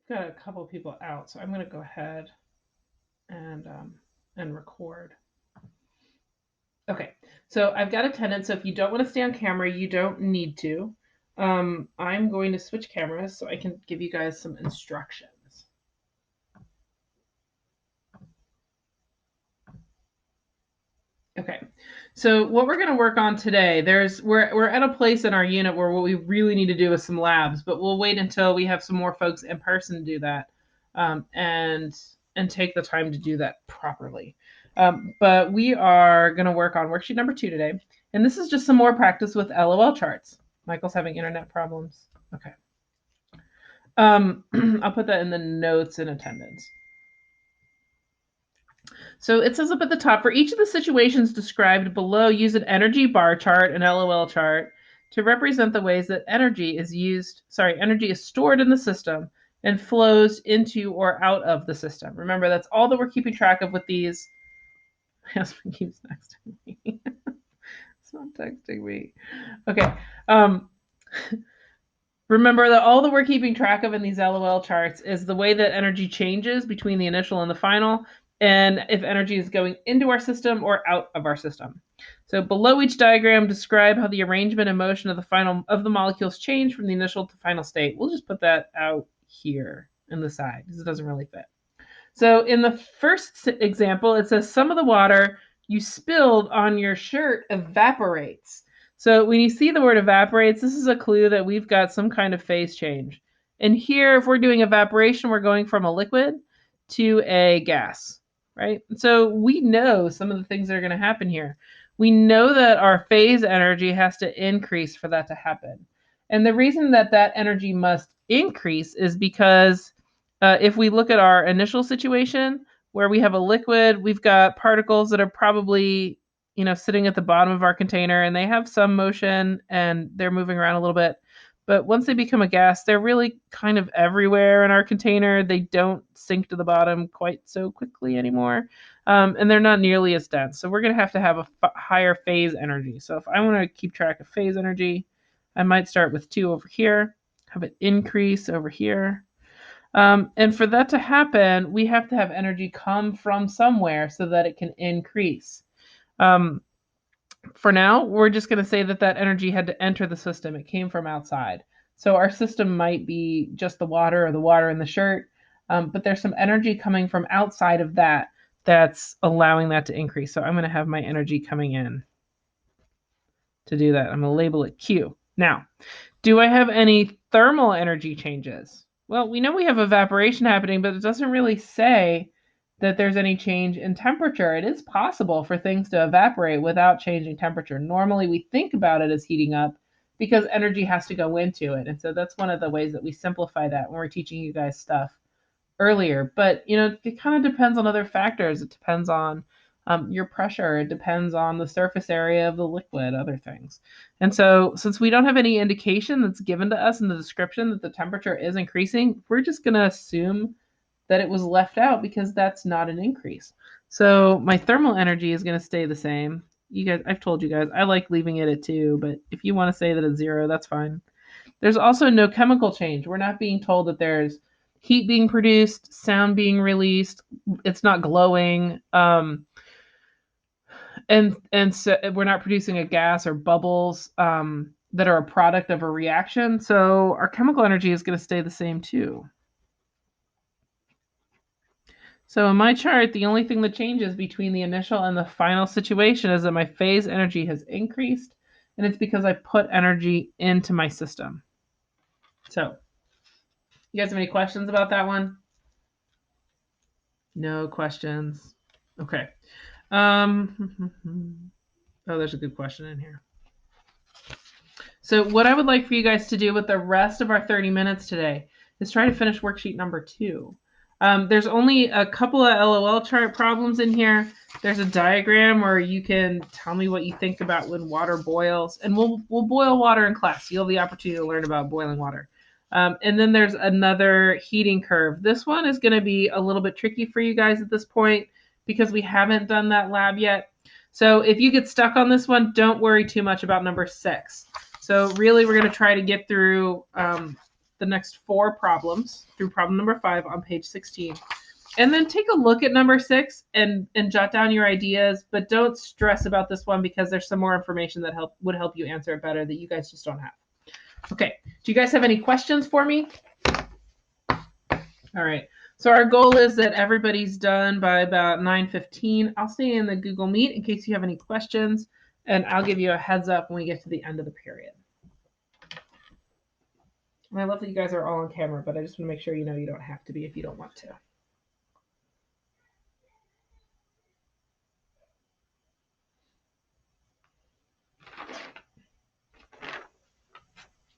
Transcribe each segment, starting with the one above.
got a couple of people out, so I'm going to go ahead and record. Okay, so I've got attendance. So if you don't want to stay on camera, you don't need to. I'm going to switch cameras so I can give you guys some instructions. Okay, so what we're going to work on today, we're at a place in our unit where what we really need to do is some labs, but we'll wait until we have some more folks in person to do that, and take the time to do that properly. But we are going to work on worksheet number 2 today, and this is just some more practice with LOL charts. Michael's having internet problems. Okay. I'll put that in the notes in attendance. So it says up at the top, for each of the situations described below, use an energy bar chart, an LOL chart, to represent the ways that energy is stored in the system and flows into or out of the system. Remember, that's all that we're keeping track of with these. My husband keeps texting me. It's not texting me. Okay. Remember that all that we're keeping track of in these LOL charts is the way that energy changes between the initial and the final, and if energy is going into our system or out of our system. So below each diagram, describe how the arrangement and motion of the molecules change from the initial to final state. We'll just put that out here in the side because it doesn't really fit. So in the first example, it says some of the water you spilled on your shirt evaporates. So when you see the word evaporates, this is a clue that we've got some kind of phase change. And here, if we're doing evaporation, we're going from a liquid to a gas, right? So we know some of the things that are going to happen here. We know that our phase energy has to increase for that to happen. And the reason that that energy must increase is because if we look at our initial situation where we have a liquid, we've got particles that are probably, sitting at the bottom of our container, and they have some motion and they're moving around a little bit. But once they become a gas, they're really kind of everywhere in our container. They don't sink to the bottom quite so quickly anymore. And they're not nearly as dense. So we're going to have a higher phase energy. So if I want to keep track of phase energy, I might start with 2 over here, have it increase over here. And for that to happen, we have to have energy come from somewhere so that it can increase. For now, we're just going to say that energy had to enter the system. It came from outside. So our system might be just the water or the water in the shirt, but there's some energy coming from outside of that that's allowing that to increase. So I'm going to have my energy coming in to do that. I'm going to label it Q. Now, do I have any thermal energy changes? Well, we know we have evaporation happening, but it doesn't really say that there's any change in temperature. It is possible for things to evaporate without changing temperature. Normally, we think about it as heating up because energy has to go into it. And so that's one of the ways that we simplify that when we're teaching you guys stuff earlier. But, it kind of depends on other factors. It depends on your pressure. It depends on the surface area of the liquid, other things. And so since we don't have any indication that's given to us in the description that the temperature is increasing, we're just going to assume that it was left out because that's not an increase. So my thermal energy is going to stay the same. You guys, I've told you guys, I like leaving it at 2, but if you want to say that it's 0, that's fine. There's also no chemical change. We're not being told that there's heat being produced, sound being released. It's not glowing. And so we're not producing a gas or bubbles that are a product of a reaction. So our chemical energy is going to stay the same too. So in my chart, the only thing that changes between the initial and the final situation is that my phase energy has increased, and it's because I put energy into my system. So you guys have any questions about that one? No questions. Okay. Oh, there's a good question in here. So what I would like for you guys to do with the rest of our 30 minutes today is try to finish worksheet number 2. There's only a couple of LOL chart problems in here. There's a diagram where you can tell me what you think about when water boils, and we'll boil water in class. You'll have the opportunity to learn about boiling water. And then there's another heating curve. This one is going to be a little bit tricky for you guys at this point because we haven't done that lab yet. So if you get stuck on this one, don't worry too much about number 6. So really, we're going to try to get through the next 4 problems through problem number 5 on page 16. And then take a look at number 6 and jot down your ideas, but don't stress about this one because there's some more information that would help you answer it better that you guys just don't have. Okay, do you guys have any questions for me? All right, so our goal is that everybody's done by about 9:15. I'll stay in the Google Meet in case you have any questions, and I'll give you a heads up when we get to the end of the period. And I love that you guys are all on camera, but I just want to make sure you know you don't have to be if you don't want to.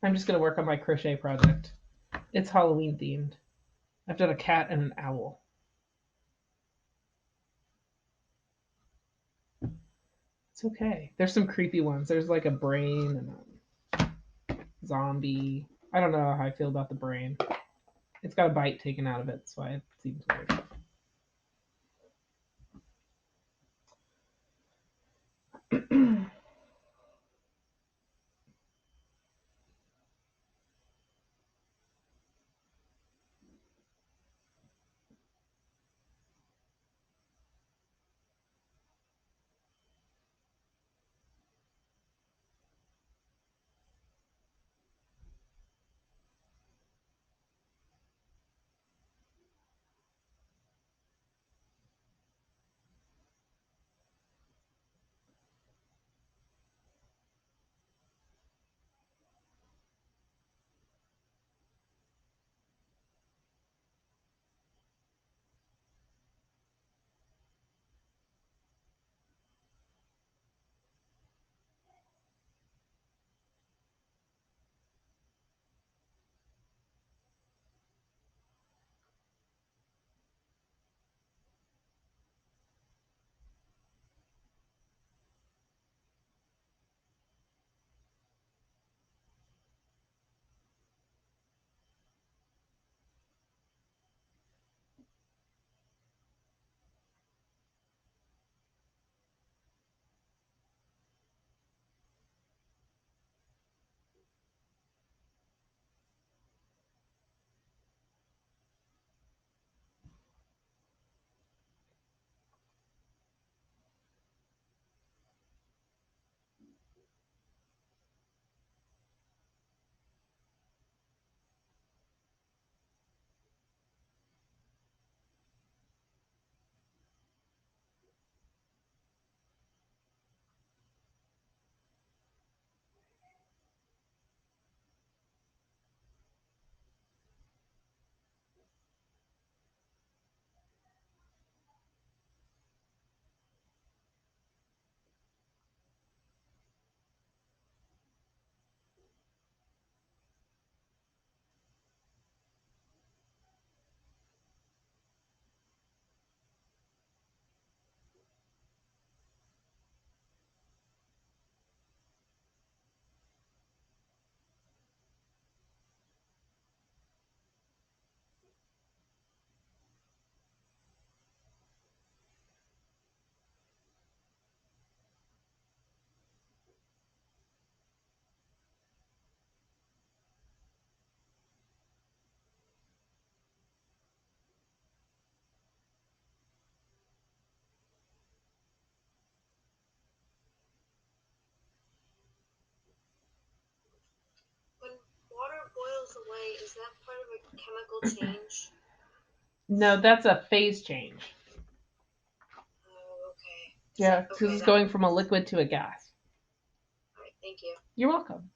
I'm just going to work on my crochet project. It's Halloween themed. I've done a cat and an owl. It's okay. There's some creepy ones. There's like a brain and a zombie. I don't know how I feel about the brain. It's got a bite taken out of it, so it seems weird. When water boils away, is that part of a chemical change? No, that's a phase change. Oh, okay. Yeah, because it's going from a liquid to a gas. All right, thank you. You're welcome.